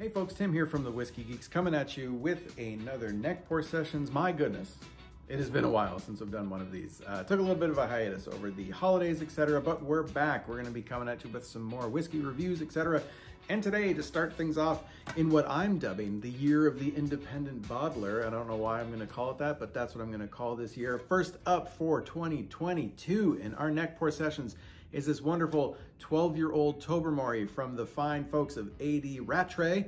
Hey folks, Tim here from the Whiskey Geeks coming at you with another neck pour sessions. My goodness, it has been a while since I've done one of these. Took a little bit of a hiatus over the holidays, etc., but we're back. We're going to be coming at you with some more whiskey reviews, etc. And today, to start things off in what I'm dubbing the year of the independent bottler. I don't know why I'm going to call it that, but that's what I'm going to call this year. First up for 2022 in our neck pour sessions is this wonderful 12-year-old Tobermory from the fine folks of A.D Rattray.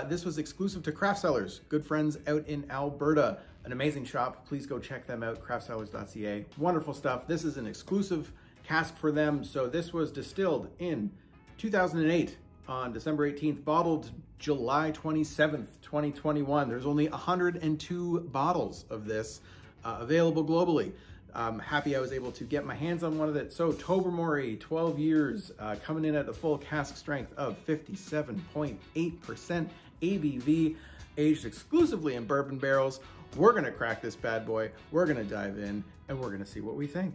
This was exclusive to Craft Cellars, good friends out in Alberta. An amazing shop. Please go check them out, craftcellars.ca. Wonderful stuff. This is an exclusive cask for them. So this was distilled in 2008 on December 18th, bottled July 27th, 2021. There's only 102 bottles of this available globally. I'm happy I was able to get my hands on one of it. So Tobermory, 12 years, coming in at a full cask strength of 57.8% ABV, aged exclusively in bourbon barrels. We're gonna crack this bad boy, we're gonna dive in, and we're gonna see what we think.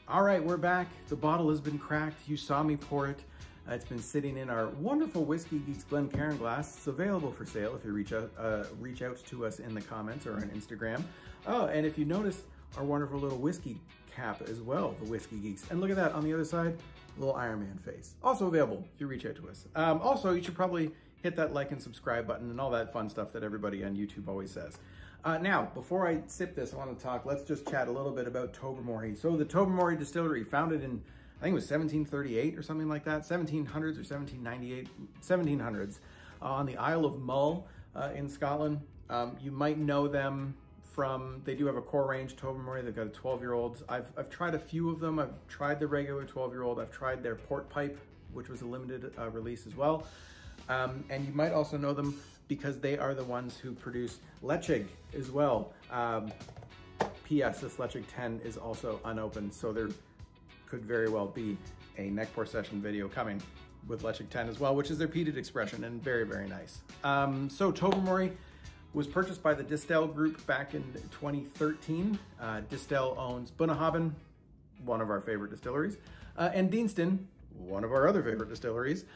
All right, we're back. The bottle has been cracked. You saw me pour it. It's been sitting in our wonderful Whiskey Geeks Glencairn glass. It's available for sale if you reach out to us in the comments or on Instagram. Oh, and if you notice our wonderful little whiskey cap as well, the Whiskey Geeks. And look at that on the other side, little Iron Man face. Also available if you reach out to us. Also, you should probably hit that like and subscribe button and all that fun stuff that everybody on YouTube always says. Now, before I sip this, I want to talk, let's just chat a little bit about Tobermory. So the Tobermory Distillery, founded in, I think it was 1738 or something like that, 1700s or 1798, 1700s, on the Isle of Mull in Scotland. You might know them from, they do have a core range, Tobermory. They've got a 12-year-old. I've tried a few of them. I've tried the regular 12-year-old. I've tried their port pipe, which was a limited release as well. And you might also know them because they are the ones who produce Lechig as well. P.S. This Lechig 10 is also unopened, so there could very well be a neck pour session video coming with Lechig 10 as well, which is their peated expression and very, very nice. So Tobermory was purchased by the Distilled group back in 2013. Distilled owns Bunnahabhain, one of our favorite distilleries, and Deanston, one of our other favorite distilleries.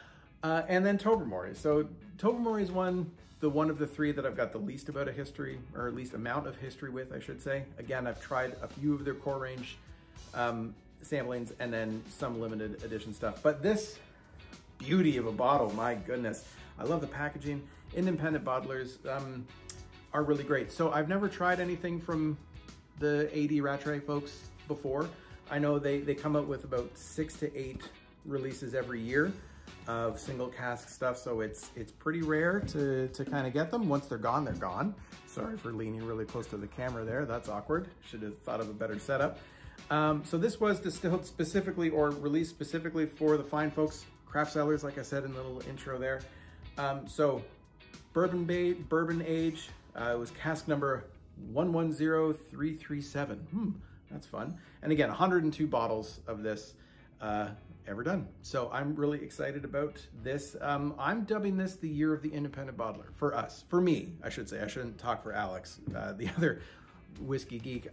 And then Tobermory. So Tobermory is one of the three that I've got the least amount of history, or at least amount of history with, I should say. Again, I've tried a few of their core range samplings and then some limited edition stuff. But this beauty of a bottle, my goodness. I love the packaging. Independent bottlers are really great. So I've never tried anything from the A.D Rattray folks before. I know they come out with about 6 to 8 releases every year of single cask stuff, so it's pretty rare to kind of get them. Once they're gone, they're gone. Sorry for leaning really close to the camera there. That's awkward. Should have thought of a better setup. So this was distilled specifically or released specifically for the fine folks, Craft Cellars, like I said in the little intro there. So bourbon age, it was cask number 110337. That's fun. And again, 102 bottles of this ever done. So I'm really excited about this. I'm dubbing this the year of the independent bottler for us, for me, I should say. I shouldn't talk for Alex, the other whiskey geek.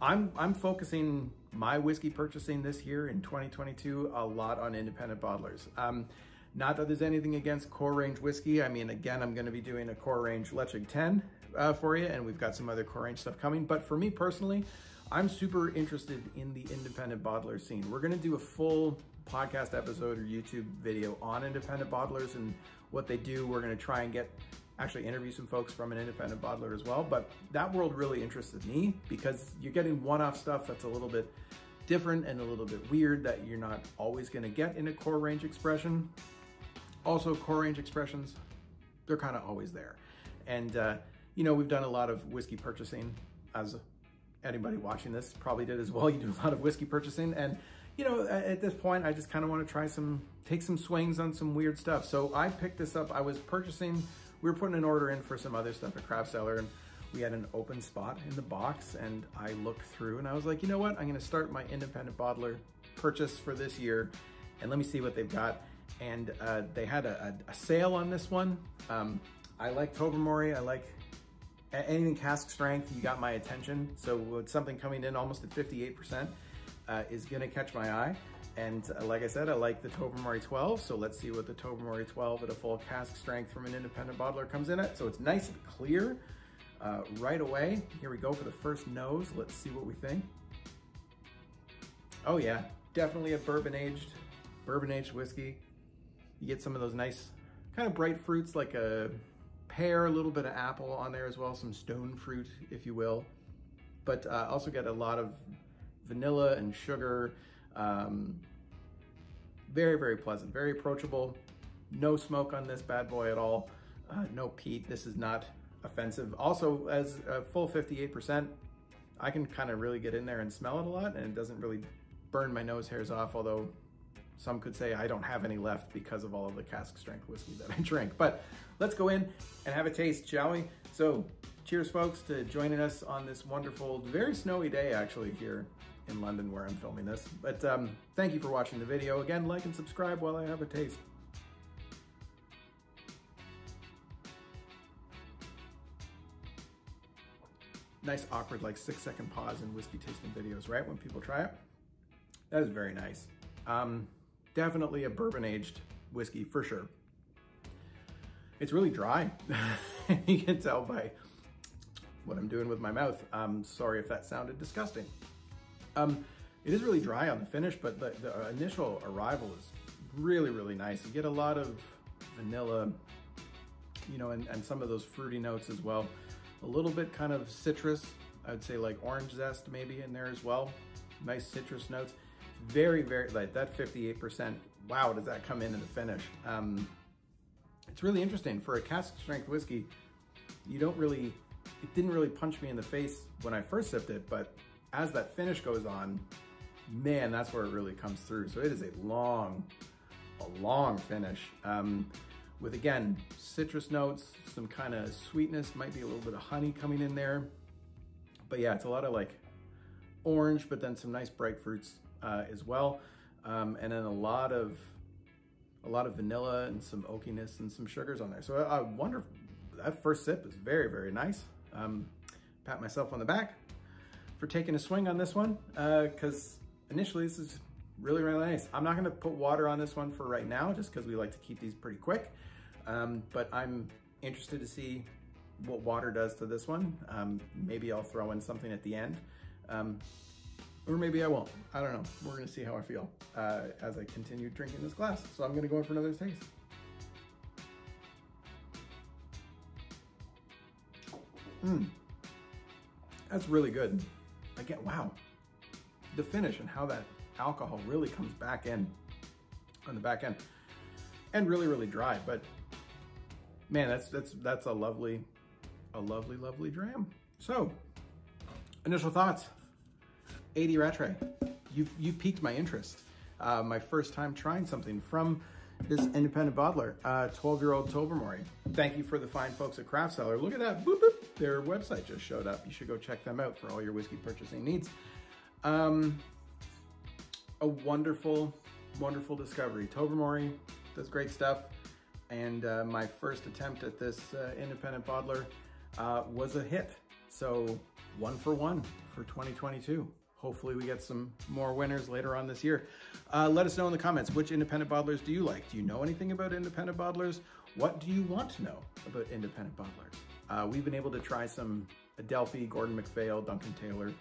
I'm focusing my whiskey purchasing this year in 2022 a lot on independent bottlers. Not that there's anything against core range whiskey. I mean, again, I'm going to be doing a core range Lechig 10 for you, and we've got some other core range stuff coming. But for me personally, I'm super interested in the independent bottler scene. We're gonna do a full podcast episode or YouTube video on independent bottlers and what they do. We're gonna try and actually interview some folks from an independent bottler as well. But that world really interested me because you're getting one-off stuff that's a little bit different and a little bit weird that you're not always gonna get in a core range expression. Also, core range expressions, they're kind of always there. And you know, we've done a lot of whiskey purchasing, as anybody watching this probably did as well. You do a lot of whiskey purchasing, and you know, at this point, I just kind of want to try take some swings on some weird stuff. So I picked this up. I was purchasing, we were putting an order in for some other stuff at Craft Cellar, and we had an open spot in the box, and I looked through and I was like, you know what? I'm going to start my independent bottler purchase for this year, and let me see what they've got. And they had a sale on this one I like Tobermory. I like anything cask strength. You got my attention. So with something coming in almost at 58% is gonna catch my eye. And like I said, I like the Tobermory 12. So let's see what the Tobermory 12 at a full cask strength from an independent bottler comes in at. So it's nice and clear right away. Here we go for the first nose. Let's see what we think. Oh yeah, definitely a bourbon aged whiskey. You get some of those nice kind of bright fruits like a pear, a little bit of apple on there as well, some stone fruit, if you will. But also get a lot of vanilla and sugar. Very, very pleasant, very approachable. No smoke on this bad boy at all. No peat. This is not offensive. Also, as a full 58%, I can kind of really get in there and smell it a lot, and it doesn't really burn my nose hairs off, although some could say I don't have any left because of all of the cask strength whiskey that I drink. But let's go in and have a taste, shall we? So cheers, folks, to joining us on this wonderful, very snowy day actually here in London where I'm filming this. But thank you for watching the video. Again, like and subscribe while I have a taste. Nice awkward like 6-second pause in whiskey tasting videos, right? When people try it. That is very nice. Definitely a bourbon aged whiskey for sure. It's really dry. You can tell by what I'm doing with my mouth. Sorry if that sounded disgusting. It is really dry on the finish, but the initial arrival is really, really nice. You get a lot of vanilla, you know, and some of those fruity notes as well. A little bit kind of citrus. I'd say like orange zest maybe in there as well. Nice citrus notes. Very, very, like that 58%. Wow, does that come in the finish? It's really interesting. For a cask strength whiskey, it didn't really punch me in the face when I first sipped it, but as that finish goes on, man, that's where it really comes through. So it is a long finish with, again, citrus notes, some kind of sweetness, might be a little bit of honey coming in there. But yeah, it's a lot of like orange, but then some nice bright fruits as well. And then a lot of vanilla and some oakiness and some sugars on there. So I wonder, that first sip is very, very nice. Pat myself on the back for taking a swing on this one, because initially this is really, really nice. I'm not gonna put water on this one for right now, just because we like to keep these pretty quick. But I'm interested to see what water does to this one. Maybe I'll throw in something at the end. Or maybe I won't. I don't know. We're gonna see how I feel as I continue drinking this glass. So I'm gonna go in for another taste. That's really good. Again, wow. The finish and how that alcohol really comes back in on the back end. And really, really dry. But man, that's a lovely dram. So, initial thoughts. A.D Rattray, you've piqued my interest. My first time trying something from this independent bottler, 12-year-old Tobermory. Thank you for the fine folks at Craft Cellar. Look at that, boop, boop. Their website just showed up. You should go check them out for all your whiskey purchasing needs. A wonderful, wonderful discovery. Tobermory does great stuff. And my first attempt at this independent bottler was a hit. So 1 for 1 for 2022. Hopefully we get some more winners later on this year. Let us know in the comments, which independent bottlers do you like? Do you know anything about independent bottlers? What do you want to know about independent bottlers? We've been able to try some Adelphi, Gordon MacPhail, Duncan Taylor.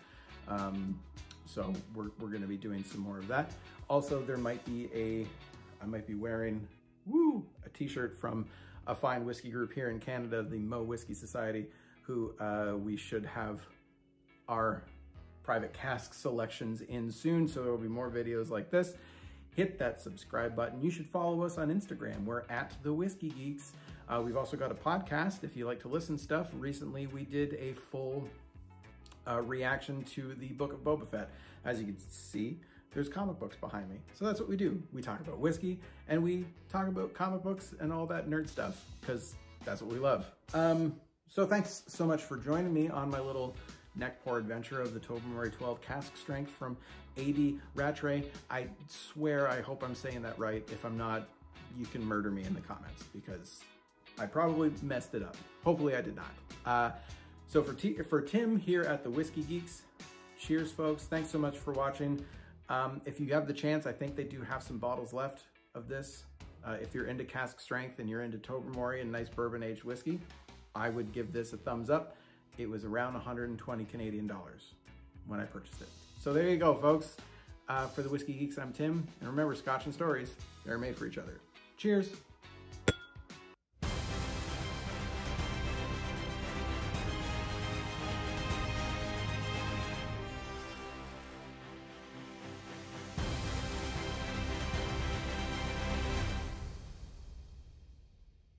So we're gonna be doing some more of that. Also, there might be I might be wearing, a t-shirt from a fine whiskey group here in Canada, the Mo Whiskey Society, who we should have our private cask selections in soon. So there will be more videos like this. Hit that subscribe button. You should follow us on Instagram. We're at The Whiskey Geeks. We've also got a podcast if you like to listen stuff. Recently, we did a full reaction to the Book of Boba Fett. As you can see, there's comic books behind me. So that's what we do. We talk about whiskey and we talk about comic books and all that nerd stuff because that's what we love. So thanks so much for joining me on my little neck pour adventure of the Tobermory 12 cask strength from A.D Rattray. I swear, I hope I'm saying that right. If I'm not, you can murder me in the comments because I probably messed it up. Hopefully I did not. So for Tim here at the Whiskey Geeks, cheers folks. Thanks so much for watching. If you have the chance, I think they do have some bottles left of this. If you're into cask strength and you're into Tobermory and nice bourbon aged whiskey, I would give this a thumbs up. It was around 120 Canadian dollars when I purchased it. So there you go, folks. For the Whiskey Geeks, I'm Tim. And remember, Scotch and stories, they're made for each other. Cheers.